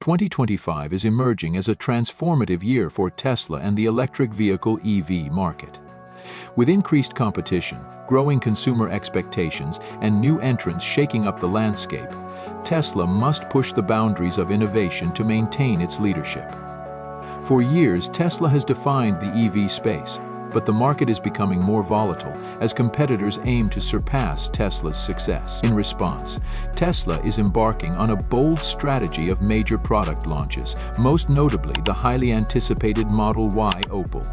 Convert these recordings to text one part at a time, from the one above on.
2025 is emerging as a transformative year for Tesla and the electric vehicle EV market. With increased competition, growing consumer expectations, and new entrants shaking up the landscape, Tesla must push the boundaries of innovation to maintain its leadership. For years, Tesla has defined the EV space, but the market is becoming more volatile as competitors aim to surpass Tesla's success. In response, Tesla is embarking on a bold strategy of major product launches, most notably the highly anticipated Model Y Opal.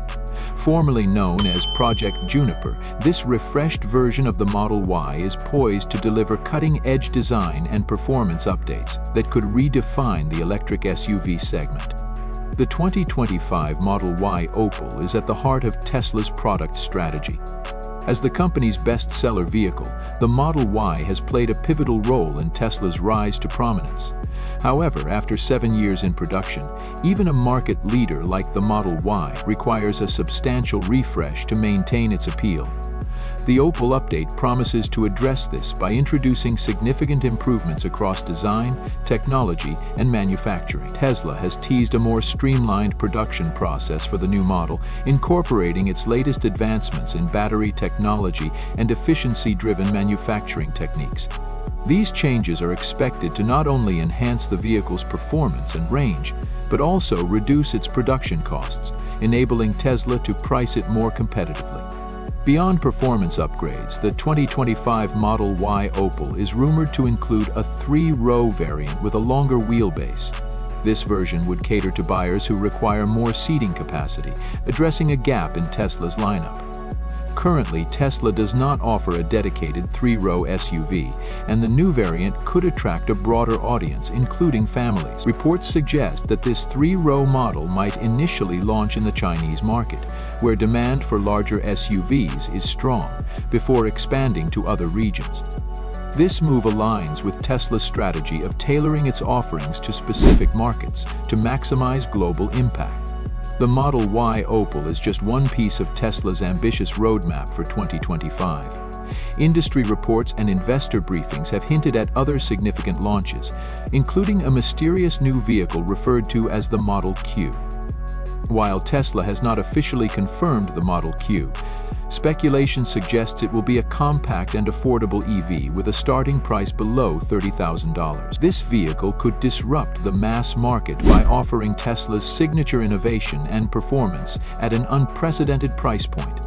Formerly known as Project Juniper, this refreshed version of the Model Y is poised to deliver cutting-edge design and performance updates that could redefine the electric SUV segment. The 2025 Model Y Opal is at the heart of Tesla's product strategy. As the company's best-seller vehicle, the Model Y has played a pivotal role in Tesla's rise to prominence. However, after 7 years in production, even a market leader like the Model Y requires a substantial refresh to maintain its appeal. The Opal update promises to address this by introducing significant improvements across design, technology, and manufacturing. Tesla has teased a more streamlined production process for the new model, incorporating its latest advancements in battery technology and efficiency-driven manufacturing techniques. These changes are expected to not only enhance the vehicle's performance and range, but also reduce its production costs, enabling Tesla to price it more competitively. Beyond performance upgrades, the 2025 Model Y Opal is rumored to include a 3-row variant with a longer wheelbase. This version would cater to buyers who require more seating capacity, addressing a gap in Tesla's lineup. Currently, Tesla does not offer a dedicated 3-row SUV, and the new variant could attract a broader audience, including families. Reports suggest that this 3-row model might initially launch in the Chinese market, where demand for larger SUVs is strong, before expanding to other regions. This move aligns with Tesla's strategy of tailoring its offerings to specific markets to maximize global impact. The Model Y Opal is just one piece of Tesla's ambitious roadmap for 2025. Industry reports and investor briefings have hinted at other significant launches, including a mysterious new vehicle referred to as the Model Q. While Tesla has not officially confirmed the Model Q, speculation suggests it will be a compact and affordable EV with a starting price below $30,000. This vehicle could disrupt the mass market by offering Tesla's signature innovation and performance at an unprecedented price point.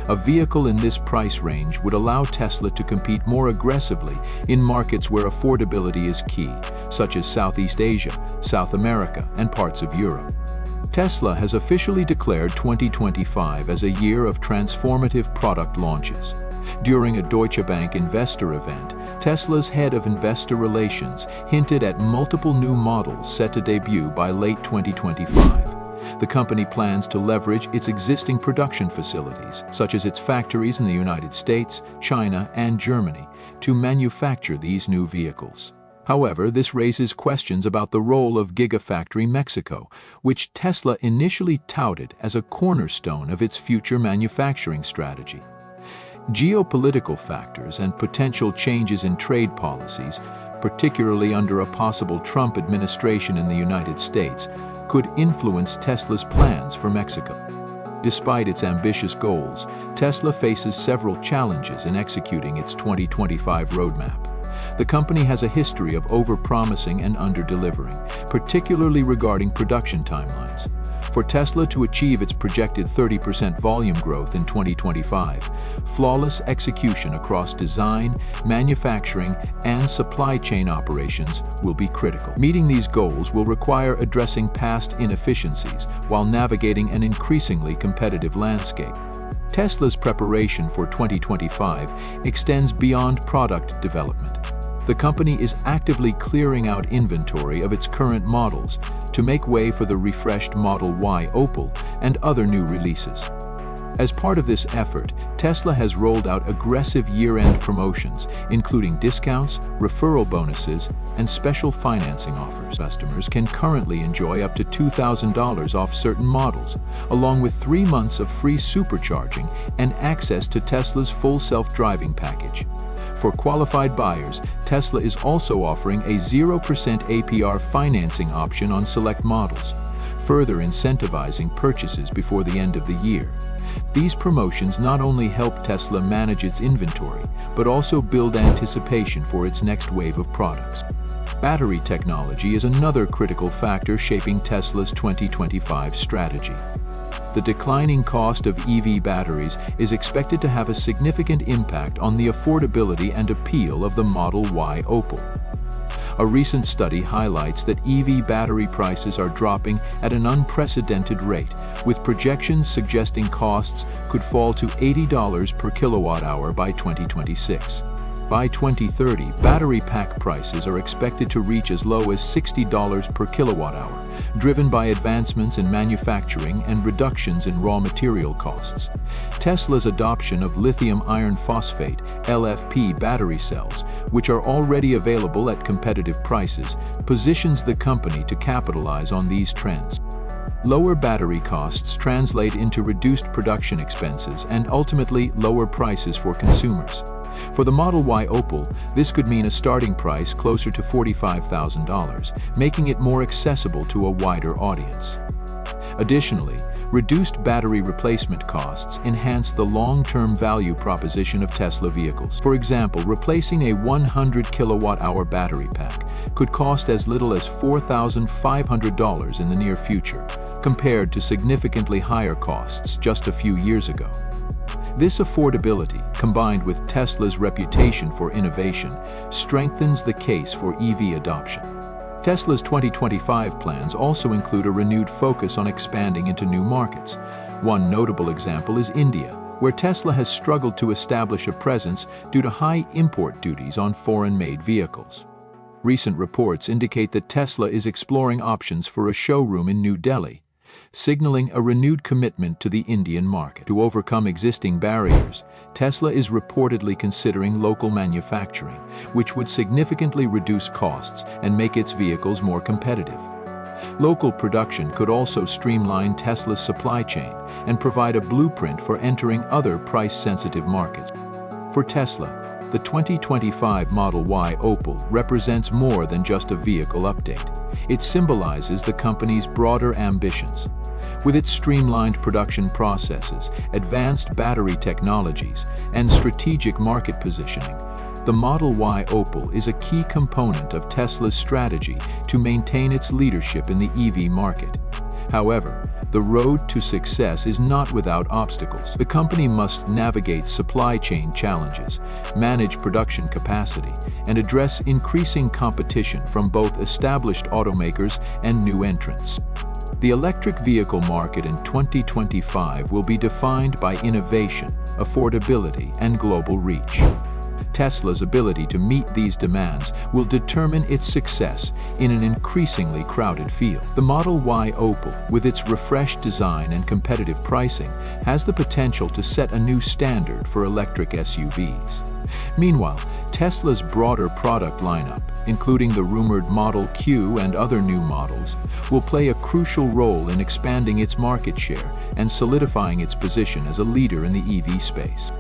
A vehicle in this price range would allow Tesla to compete more aggressively in markets where affordability is key, such as Southeast Asia, South America, and parts of Europe. Tesla has officially declared 2025 as a year of transformative product launches. During a Deutsche Bank investor event, Tesla's head of investor relations hinted at multiple new models set to debut by late 2025. The company plans to leverage its existing production facilities, such as its factories in the United States, China, and Germany, to manufacture these new vehicles. However, this raises questions about the role of Gigafactory Mexico, which Tesla initially touted as a cornerstone of its future manufacturing strategy. Geopolitical factors and potential changes in trade policies, particularly under a possible Trump administration in the United States, could influence Tesla's plans for Mexico. Despite its ambitious goals, Tesla faces several challenges in executing its 2025 roadmap. The company has a history of over-promising and under-delivering, particularly regarding production timelines. For Tesla to achieve its projected 30% volume growth in 2025, flawless execution across design, manufacturing, and supply chain operations will be critical. Meeting these goals will require addressing past inefficiencies while navigating an increasingly competitive landscape. Tesla's preparation for 2025 extends beyond product development. The company is actively clearing out inventory of its current models to make way for the refreshed Model Y Opal and other new releases. As part of this effort, Tesla has rolled out aggressive year-end promotions, including discounts, referral bonuses, and special financing offers. Customers can currently enjoy up to $2,000 off certain models, along with 3 months of free supercharging and access to Tesla's full self-driving package. For qualified buyers, Tesla is also offering a 0% APR financing option on select models, further incentivizing purchases before the end of the year. These promotions not only help Tesla manage its inventory, but also build anticipation for its next wave of products. Battery technology is another critical factor shaping Tesla's 2025 strategy. The declining cost of EV batteries is expected to have a significant impact on the affordability and appeal of the Model Y Opal. A recent study highlights that EV battery prices are dropping at an unprecedented rate, with projections suggesting costs could fall to $80 per kilowatt-hour by 2026. By 2030, battery pack prices are expected to reach as low as $60 per kilowatt-hour, driven by advancements in manufacturing and reductions in raw material costs. Tesla's adoption of lithium iron phosphate (LFP) battery cells, which are already available at competitive prices, positions the company to capitalize on these trends. Lower battery costs translate into reduced production expenses and ultimately lower prices for consumers. For the Model Y Opal, this could mean a starting price closer to $45,000, making it more accessible to a wider audience. Additionally, reduced battery replacement costs enhance the long-term value proposition of Tesla vehicles. For example, replacing a 100 kilowatt-hour battery pack could cost as little as $4,500 in the near future, compared to significantly higher costs just a few years ago. This affordability, combined with Tesla's reputation for innovation, strengthens the case for EV adoption. Tesla's 2025 plans also include a renewed focus on expanding into new markets. One notable example is India, where Tesla has struggled to establish a presence due to high import duties on foreign-made vehicles. Recent reports indicate that Tesla is exploring options for a showroom in New Delhi, signaling a renewed commitment to the Indian market. To overcome existing barriers, Tesla is reportedly considering local manufacturing, which would significantly reduce costs and make its vehicles more competitive. Local production could also streamline Tesla's supply chain and provide a blueprint for entering other price-sensitive markets. For Tesla, the 2025 Model Y Opal represents more than just a vehicle update. It symbolizes the company's broader ambitions. With its streamlined production processes, advanced battery technologies, and strategic market positioning, the Model Y Opal is a key component of Tesla's strategy to maintain its leadership in the EV market. However, the road to success is not without obstacles. The company must navigate supply chain challenges, manage production capacity, and address increasing competition from both established automakers and new entrants. The electric vehicle market in 2025 will be defined by innovation, affordability, and global reach. Tesla's ability to meet these demands will determine its success in an increasingly crowded field. The Model Y Opal, with its refreshed design and competitive pricing, has the potential to set a new standard for electric SUVs. Meanwhile, Tesla's broader product lineup, including the rumored Model Q and other new models, will play a crucial role in expanding its market share and solidifying its position as a leader in the EV space.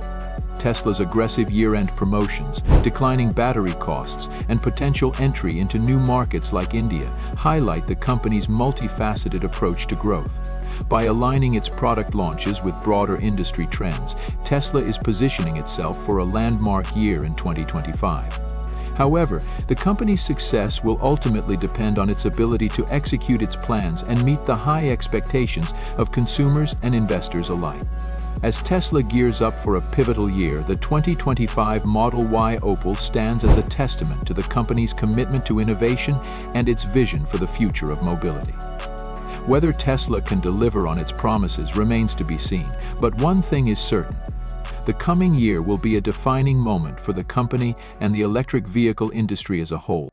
Tesla's aggressive year-end promotions, declining battery costs, and potential entry into new markets like India highlight the company's multifaceted approach to growth. By aligning its product launches with broader industry trends, Tesla is positioning itself for a landmark year in 2025. However, the company's success will ultimately depend on its ability to execute its plans and meet the high expectations of consumers and investors alike. As Tesla gears up for a pivotal year, the 2025 Model Y Opal stands as a testament to the company's commitment to innovation and its vision for the future of mobility. Whether Tesla can deliver on its promises remains to be seen, but one thing is certain: the coming year will be a defining moment for the company and the electric vehicle industry as a whole.